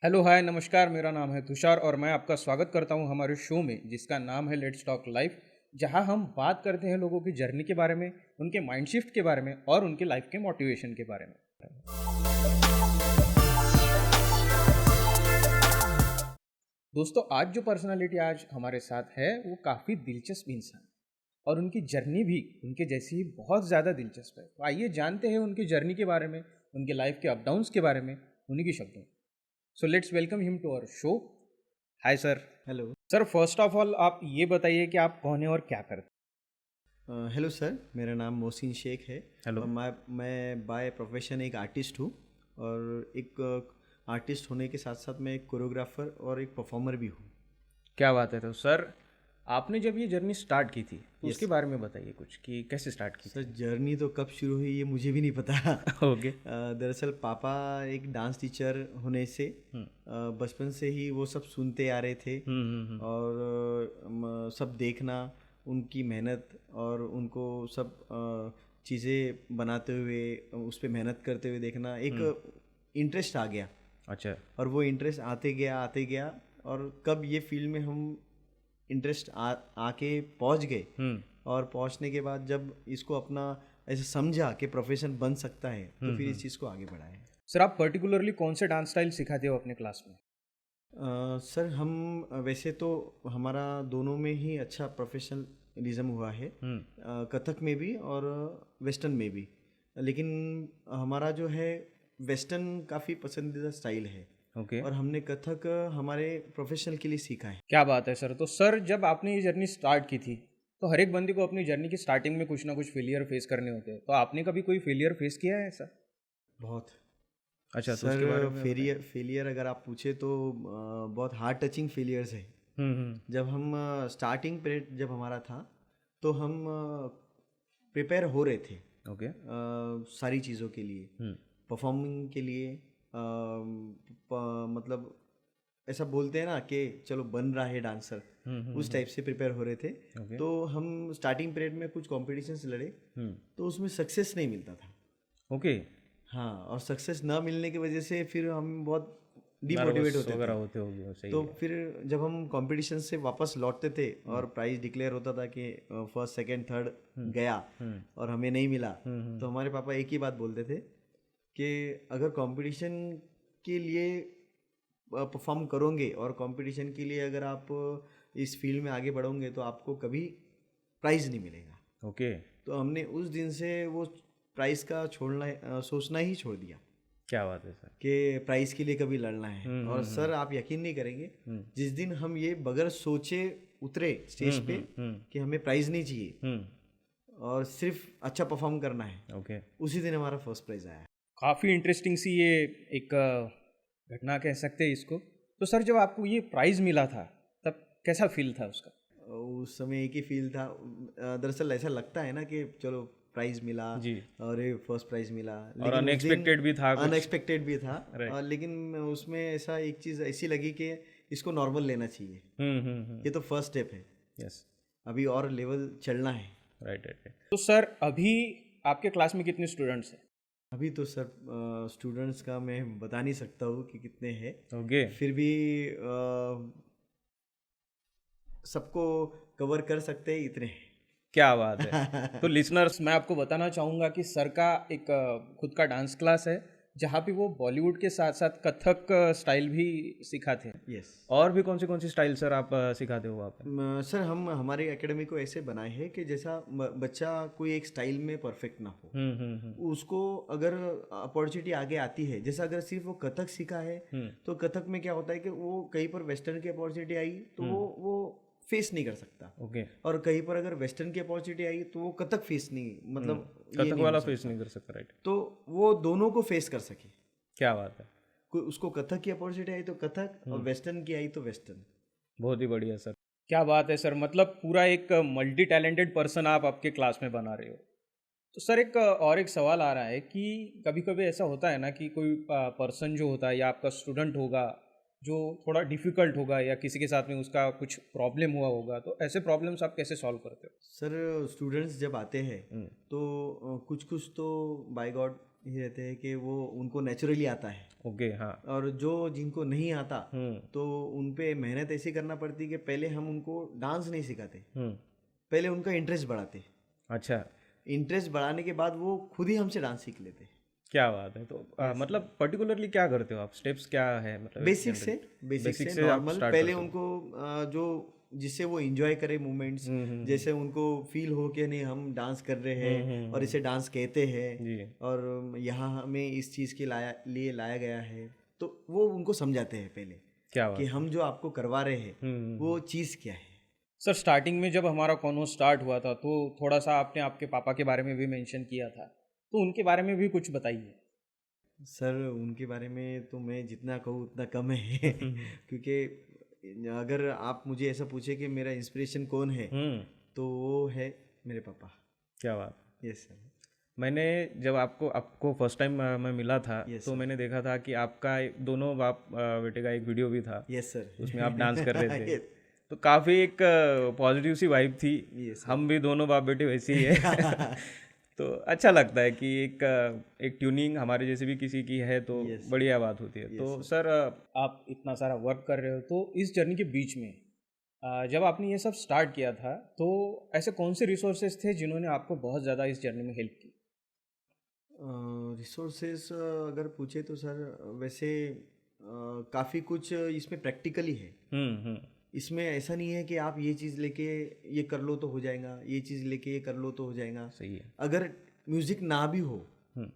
Hello hi नमस्कार। मेरा नाम है तुषार और मैं आपका स्वागत करता हूं हमारे शो में जिसका नाम है लेट्स टॉक लाइफ, जहां हम बात करते हैं लोगों की जर्नी के बारे में, उनके माइंड शिफ्ट के बारे में और उनके लाइफ के मोटिवेशन के बारे में। दोस्तों, आज जो पर्सनालिटी आज हमारे साथ है वो काफ़ी दिलचस्प इंसान है और उनकी जर्नी भी उनके जैसी ही बहुत ज़्यादा दिलचस्प है। तो आइए जानते हैं उनकी जर्नी के बारे में, उनके लाइफ के अप डाउन्स के बारे में, उन्हीं के शब्दों में। So let's welcome him to our show. Hi sir. Hello. Sir, first of all आप ये बताइए कि आप कौन हैं और क्या करते हेलो सर, मेरा नाम मोहसिन शेख है। हेलो। और मैं बाय प्रोफेशन एक आर्टिस्ट हूँ। और एक आर्टिस्ट होने के साथ साथ मैं एक कोरियोग्राफर और एक परफॉर्मर भी हूँ। क्या बात है। तो सर, आपने जब ये जर्नी स्टार्ट की थी तो उसके यस बारे में बताइए कुछ कि कैसे स्टार्ट की सर, जर्नी तो कब शुरू हुई ये मुझे भी नहीं पता। थी। ओके। दरअसल पापा एक डांस टीचर होने से बचपन से ही वो सब सुनते आ रहे थे। और सब देखना, उनकी मेहनत और उनको सब चीज़ें बनाते हुए उस पर मेहनत करते हुए देखना एक इंटरेस्ट आ गया। अच्छा। और वो इंटरेस्ट आते गया। और कब ये फील्ड में हम इंटरेस्ट आके पहुंच गए। और पहुंचने के बाद जब इसको अपना ऐसे समझा कि प्रोफेशन बन सकता है तो फिर इस चीज़ को आगे बढ़ाए। सर, आप पर्टिकुलरली कौन से डांस स्टाइल सिखाते हो अपने क्लास में? सर हम वैसे तो हमारा दोनों में ही अच्छा प्रोफेशनलिज्म हुआ है। कथक में भी और वेस्टर्न में भी। लेकिन हमारा जो है वेस्टर्न काफ़ी पसंदीदा स्टाइल है। ओके। और हमने कथक हमारे प्रोफेशनल के लिए सीखा है। क्या बात है सर। तो सर, जब आपने ये जर्नी स्टार्ट की थी तो हर एक बंदे को अपनी जर्नी की स्टार्टिंग में कुछ ना कुछ फेलियर फेस करने होते हैं, तो आपने कभी कोई फेलियर फेस किया है ऐसा? बहुत। अच्छा, तो उसके बारे सर में बताएं। फेलियर अगर आप पूछे तो बहुत हार्ट टचिंग फेलियर्स है। हम्म। जब हम स्टार्टिंग पीरियड जब हमारा था तो हम प्रिपेयर हो रहे थे ओके। सारी चीज़ों के लिए, परफॉर्मिंग के लिए। मतलब ऐसा बोलते हैं ना कि चलो बन रहा है डांसर, उस टाइप से प्रिपेयर हो रहे थे। ओके। तो हम स्टार्टिंग पीरियड में कुछ कॉम्पिटिशन्स लड़े तो उसमें सक्सेस नहीं मिलता था। ओके। हाँ, और सक्सेस ना मिलने की वजह से फिर हम बहुत डिमोटिवेट नर्वस होते वगैरह थे। होते होंगे, सही तो है। फिर जब हम कंपटीशन से वापस लौटते थे और प्राइज डिक्लेयर होता था कि फर्स्ट सेकंड थर्ड गया और हमें नहीं मिला, तो हमारे पापा एक ही बात बोलते थे कि अगर कंपटीशन के लिए परफॉर्म करोगे और कंपटीशन के लिए अगर आप इस फील्ड में आगे बढ़ोगे तो आपको कभी प्राइज़ नहीं मिलेगा। ओके। तो हमने उस दिन से वो प्राइज़ का छोड़ना सोचना ही छोड़ दिया क्या बात है सर। कि प्राइस के लिए कभी लड़ना है। और सर आप यकीन नहीं करेंगे, जिस दिन हम ये बगैर सोचे उतरे स्टेज पे कि हमें प्राइज नहीं चाहिए और सिर्फ अच्छा परफॉर्म करना है, ओके। उसी दिन हमारा फर्स्ट प्राइज आया। काफ़ी इंटरेस्टिंग सी ये एक घटना कह सकते हैं इसको। तो सर, जब आपको ये प्राइज़ मिला था तब कैसा फील था उसका? उस समय एक ही फील था। दरअसल ऐसा लगता है ना कि चलो प्राइज मिला जी। और ये फर्स्ट प्राइज मिला, और लेकिन उस दिन अनएक्सपेक्टेड भी था कुछ। अनएक्सपेक्टेड भी था। राइट। लेकिन उसमें ऐसा एक चीज़ ऐसी लगी कि इसको नॉर्मल लेना चाहिए। ये तो फर्स्ट स्टेप है, यस। अभी और लेवल चलना है। Right right right. तो सर, अभी आपके क्लास में कितने स्टूडेंट्स हैं? अभी तो सर स्टूडेंट्स का मैं बता नहीं सकता हूँ कि कितने हैं। ओके। फिर भी सबको कवर कर सकते हैं इतने। क्या बात है। तो लिसनर्स, मैं आपको बताना चाहूँगा कि सर का एक खुद का डांस क्लास है जहाँ पे वो बॉलीवुड के साथ साथ कथक स्टाइल भी सिखाते हैं। यस और भी कौन सी स्टाइल सर आप सिखाते हो वहाँ पे? सर, हम हमारे एकेडमी को ऐसे बनाए हैं कि जैसा बच्चा कोई एक स्टाइल में परफेक्ट ना हो, उसको अगर अपॉर्चुनिटी आगे आती है, जैसा अगर सिर्फ वो कथक सीखा है तो कथक में क्या होता है कि वो कहीं पर वेस्टर्न की अपॉर्चुनिटी आई तो वो फेस नहीं कर सकता। ओके। और कहीं पर अगर वेस्टर्न की अपॉर्चुनिटी आई तो वो कथक फेस नहीं, मतलब ये कथक नहीं हो वाला सकता। फेस नहीं कर सकता, राइट। तो वो दोनों को फेस कर सके। क्या बात है। कोई उसको कथक की अपॉर्चुनिटी आई तो कथक और वेस्टर्न की आई तो वेस्टर्न। बहुत ही बढ़िया सर। क्या बात है सर। मतलब पूरा एक मल्टी टैलेंटेड पर्सन आप आपके क्लास में बना रहे हो। तो सर, एक और एक सवाल आ रहा है कि कभी कभी ऐसा होता है ना कि कोई पर्सन जो होता है या आपका स्टूडेंट होगा जो थोड़ा डिफिकल्ट होगा या किसी के साथ में उसका कुछ प्रॉब्लम हुआ होगा, तो ऐसे प्रॉब्लम्स आप कैसे सॉल्व करते हो? सर स्टूडेंट्स जब आते हैं तो कुछ कुछ तो बाय गॉड ये रहते हैं कि वो उनको नेचुरली आता है, ओके, हाँ। और जो जिनको नहीं आता तो उन पे मेहनत ऐसी करना पड़ती है कि पहले हम उनको डांस नहीं सिखाते, पहले उनका इंटरेस्ट बढ़ाते। अच्छा, इंटरेस्ट बढ़ाने के बाद वो खुद ही हमसे डांस सीख लेते। क्या बात है। तो मतलब पर्टिकुलरली क्या करते हो आप, स्टेप्स क्या है मतलब बेसिक से आप नॉर्मल स्टार्ट पहले करते हो? उनको जो जिससे वो इंजॉय करे मोमेंट्स, जैसे उनको फील हो कि नहीं हम डांस कर रहे हैं और इसे डांस कहते हैं जी, और यहाँ हमें इस चीज़ के लिए लाया गया है, तो वो उनको समझाते हैं पहले क्या कि बात। हम जो आपको करवा रहे हैं वो चीज़ क्या है। सर स्टार्टिंग में जब हमारा कॉन्वो स्टार्ट हुआ था तो थोड़ा सा आपने आपके पापा के बारे में भी मेंशन किया था, तो उनके बारे में भी कुछ बताइए। सर उनके बारे में तो मैं जितना कहूँ उतना कम है क्योंकि अगर आप मुझे ऐसा पूछे कि मेरा इंस्पिरेशन कौन है तो वो है मेरे पापा। क्या बात। Yes sir. मैंने जब आपको आपको फर्स्ट टाइम मैं मिला था Yes, तो sir. मैंने देखा था कि आपका दोनों बाप बेटे का एक वीडियो भी था, यस सर। उसमें आप डांस कर रहे थे। Yes. तो काफ़ी एक पॉजिटिव सी वाइब थी। Yes, sir. हम भी दोनों बाप बेटे वैसे ही है तो अच्छा लगता है कि एक ट्यूनिंग हमारे जैसे भी किसी की है तो Yes, बढ़िया बात होती है। Yes, तो sir. सर आप इतना सारा वर्क कर रहे हो, तो इस जर्नी के बीच में जब आपने ये सब स्टार्ट किया था तो ऐसे कौन से रिसोर्सेज थे जिन्होंने आपको बहुत ज़्यादा इस जर्नी में हेल्प की? रिसोर्सेस अगर पूछे तो सर वैसे काफ़ी कुछ इसमें प्रैक्टिकली है। हम्म। इसमें ऐसा नहीं है कि आप ये चीज़ लेके ये कर लो तो हो जाएगा, ये चीज़ लेके ये कर लो तो हो जाएगा। सही है। अगर म्यूज़िक ना भी हो, हम्म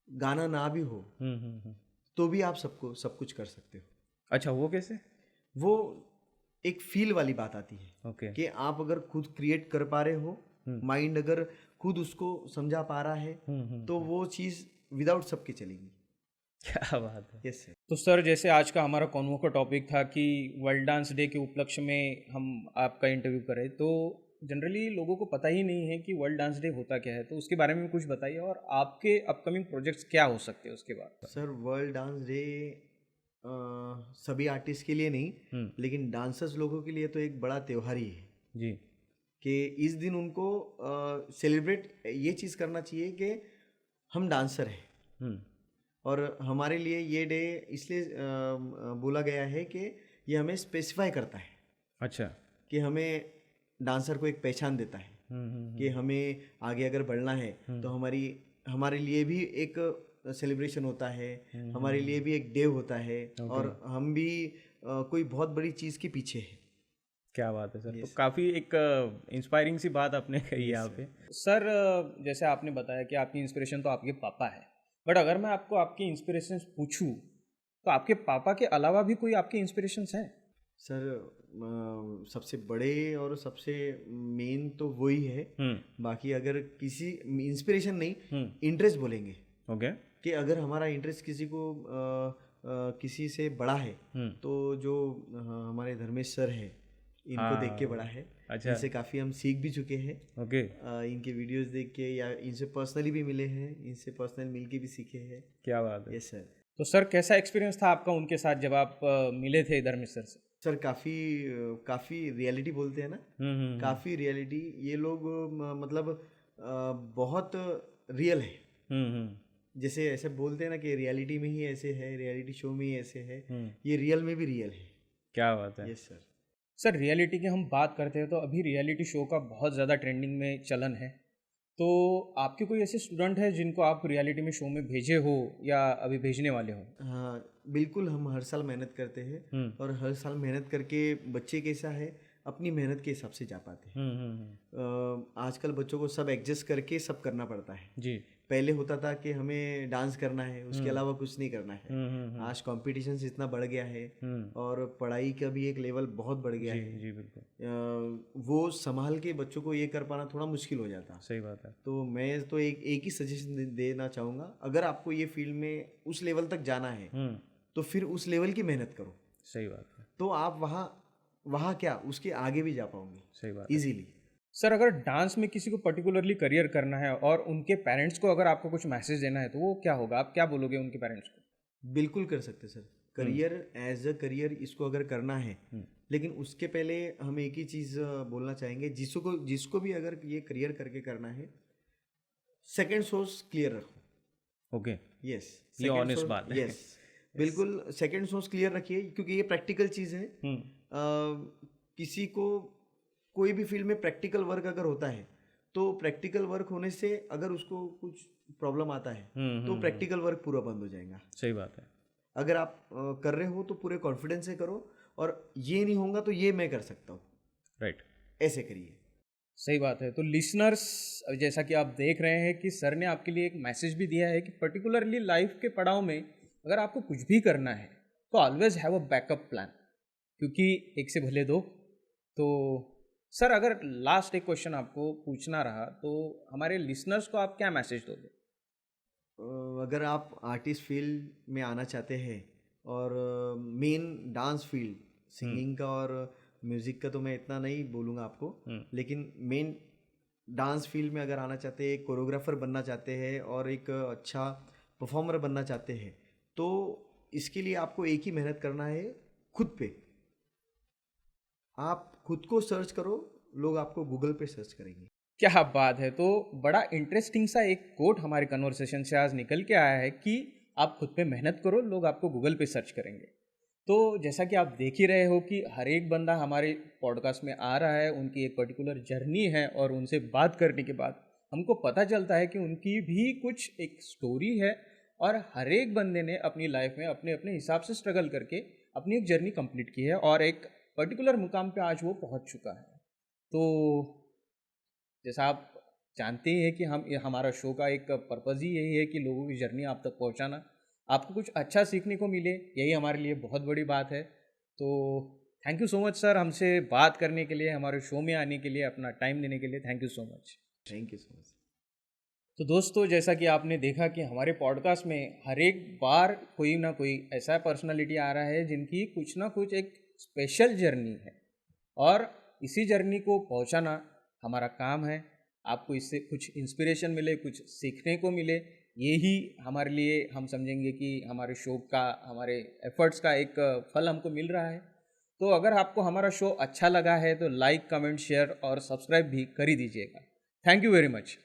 गाना ना भी हो, हम्म। तो भी आप सब कुछ कर सकते हो। अच्छा, वो कैसे? वो एक फील वाली बात आती है ओके। कि आप अगर खुद क्रिएट कर पा रहे हो, माइंड अगर खुद उसको समझा पा रहा है, तो वो चीज़ विदाउट सबके चलेगी। क्या बात है। Yes sir. तो सर जैसे आज का हमारा कॉन्वो का टॉपिक था कि वर्ल्ड डांस डे के उपलक्ष्य में हम आपका इंटरव्यू करें, तो जनरली लोगों को पता ही नहीं है कि वर्ल्ड डांस डे होता क्या है, तो उसके बारे में कुछ बताइए और आपके अपकमिंग प्रोजेक्ट्स क्या हो सकते हैं उसके बाद। सर वर्ल्ड डांस डे सभी आर्टिस्ट के लिए नहीं, लेकिन डांसर्स लोगों के लिए तो एक बड़ा त्योहार ही है जी। कि इस दिन उनको सेलिब्रेट ये चीज़ करना चाहिए कि हम डांसर हैं और हमारे लिए ये डे इसलिए बोला गया है कि ये हमें स्पेसिफाई करता है। अच्छा। कि हमें डांसर को एक पहचान देता है कि हमें आगे अगर बढ़ना है तो हमारे लिए भी एक सेलिब्रेशन होता है, हमारे लिए भी एक डे होता है और हम भी कोई बहुत बड़ी चीज़ के पीछे है। क्या बात है सर। तो काफ़ी एक इंस्पायरिंग सी बात आपने कही यहाँ पे। सर जैसे आपने बताया कि आपकी इंस्पिरेशन तो आपके पापा है, बट अगर मैं आपको आपकी इंस्पिरेशंस पूछूं तो आपके पापा के अलावा भी कोई आपके इंस्पिरेशंस हैं? सर सबसे बड़े और सबसे मेन तो वही है। बाकी अगर किसी इंस्पिरेशन नहीं, इंटरेस्ट बोलेंगे। ओके। कि अगर हमारा इंटरेस्ट किसी से बड़ा है तो जो हमारे धर्मेश सर है इनको देख के बड़ा है। अच्छा। इनसे काफ़ी हम सीख भी चुके हैं। ओके। इनके वीडियोस देख के या इनसे पर्सनली भी मिले हैं, इनसे पर्सनल मिल के भी सीखे हैं। क्या बात है। Yes sir. तो सर कैसा एक्सपीरियंस था आपका उनके साथ जब आप मिले थे धर्मेश सर से? सर काफ़ी रियलिटी बोलते हैं ना, काफ़ी रियलिटी। ये लोग मतलब बहुत रियल है। जैसे ऐसे बोलते हैं ना कि रियलिटी में ही ऐसे है, रियलिटी शो में ही ऐसे है, ये रियल में भी रियल है। क्या बात है। Yes sir. सर रियलिटी की हम बात करते हैं तो अभी रियलिटी शो का बहुत ज़्यादा ट्रेंडिंग में चलन है, तो आपके कोई ऐसे स्टूडेंट है जिनको आप रियलिटी में शो में भेजे हो या अभी भेजने वाले हो? हाँ बिल्कुल, हम हर साल मेहनत करते हैं और हर साल मेहनत करके बच्चे कैसा है अपनी मेहनत के हिसाब से जा पाते हैं। आजकल बच्चों को सब एडजस्ट करके सब करना पड़ता है जी। पहले होता था कि हमें डांस करना है, उसके अलावा कुछ नहीं करना है। आज कंपटीशन इतना बढ़ गया है और पढ़ाई का भी एक लेवल बहुत बढ़ गया है। जी बिल्कुल। वो संभाल के बच्चों को ये कर पाना थोड़ा मुश्किल हो जाता। सही बात है। तो मैं तो एक ही सजेशन देना चाहूँगा, अगर आपको ये फील्ड में उस लेवल तक जाना है तो फिर उस लेवल की मेहनत करो। सही बात है। तो आप वहाँ क्या उसके आगे भी जा पाओगे। सही बात इजीली। सर अगर डांस में किसी को पर्टिकुलरली करियर करना है और उनके पेरेंट्स को अगर आपको कुछ मैसेज देना है तो वो क्या होगा, आप क्या बोलोगे उनके पेरेंट्स को? बिल्कुल कर सकते sir. Career as a career इसको अगर करना है, लेकिन उसके पहले हम एक ही चीज़ बोलना चाहेंगे, जिसको भी अगर ये करियर करके करना है, सेकंड सोर्स क्लियर रखो। ओके, यस, ये ऑनेस्ट बात है। यस, बिल्कुल सेकंड सोर्स क्लियर रखिए, क्योंकि ये प्रैक्टिकल चीज़ है। किसी को कोई भी फील्ड में प्रैक्टिकल वर्क अगर होता है, तो प्रैक्टिकल वर्क होने से अगर उसको कुछ प्रॉब्लम आता है तो प्रैक्टिकल वर्क पूरा बंद हो जाएगा। सही बात है। अगर आप कर रहे हो तो पूरे कॉन्फिडेंस से करो, और ये नहीं होगा तो ये मैं कर सकता हूँ, राइट, ऐसे करिए। सही बात है। तो लिसनर्स, जैसा कि आप देख रहे हैं कि सर ने आपके लिए एक मैसेज भी दिया है कि पर्टिकुलरली लाइफ के पड़ाव में अगर आपको कुछ भी करना है तो always have a backup plan, क्योंकि एक से भले दो। तो सर, अगर लास्ट एक क्वेश्चन आपको पूछना रहा तो हमारे लिसनर्स को आप क्या मैसेज दोगे? अगर आप आर्टिस्ट फील्ड में आना चाहते हैं, और मेन डांस फील्ड, सिंगिंग का और म्यूज़िक का तो मैं इतना नहीं बोलूँगा आपको, लेकिन मेन डांस फील्ड में अगर आना चाहते हैं, एक कोरियोग्राफर बनना चाहते हैं और एक अच्छा परफॉर्मर बनना चाहते हैं, तो इसके लिए आपको एक ही मेहनत करना है, खुद पे। आप खुद को सर्च करो, लोग आपको गूगल पे सर्च करेंगे। क्या बात है। तो बड़ा इंटरेस्टिंग सा एक कोट हमारे कन्वर्सेशन से आज निकल के आया है कि आप खुद पे मेहनत करो, लोग आपको गूगल पे सर्च करेंगे। तो जैसा कि आप देख ही रहे हो कि हर एक बंदा हमारे पॉडकास्ट में आ रहा है, उनकी एक पर्टिकुलर जर्नी है, और उनसे बात करने के बाद हमको पता चलता है कि उनकी भी कुछ एक स्टोरी है, और हर एक बंदे ने अपनी लाइफ में अपने अपने हिसाब से स्ट्रगल करके अपनी एक जर्नी कंप्लीट की है, और एक पर्टिकुलर मुकाम पे आज वो पहुंच चुका है। तो जैसा आप जानते ही हैं कि हमारा शो का एक पर्पज़ ही यही है कि लोगों की जर्नी आप तक पहुंचाना, आपको कुछ अच्छा सीखने को मिले, यही हमारे लिए बहुत बड़ी बात है। तो thank you so much sir, हमसे बात करने के लिए, हमारे शो में आने के लिए, अपना टाइम देने के लिए। Thank you so much. Thank you so much. तो दोस्तों, जैसा कि आपने देखा कि हमारे पॉडकास्ट में हर एक बार कोई ना कोई ऐसा पर्सनालिटी आ रहा है जिनकी कुछ ना कुछ एक स्पेशल जर्नी है, और इसी जर्नी को पहुंचाना हमारा काम है। आपको इससे कुछ इंस्पिरेशन मिले, कुछ सीखने को मिले, यही हमारे लिए, हम समझेंगे कि हमारे शो का, हमारे एफर्ट्स का एक फल हमको मिल रहा है। तो अगर आपको हमारा शो अच्छा लगा है तो लाइक, कमेंट, शेयर और सब्सक्राइब भी कर ही दीजिएगा। Thank you very much.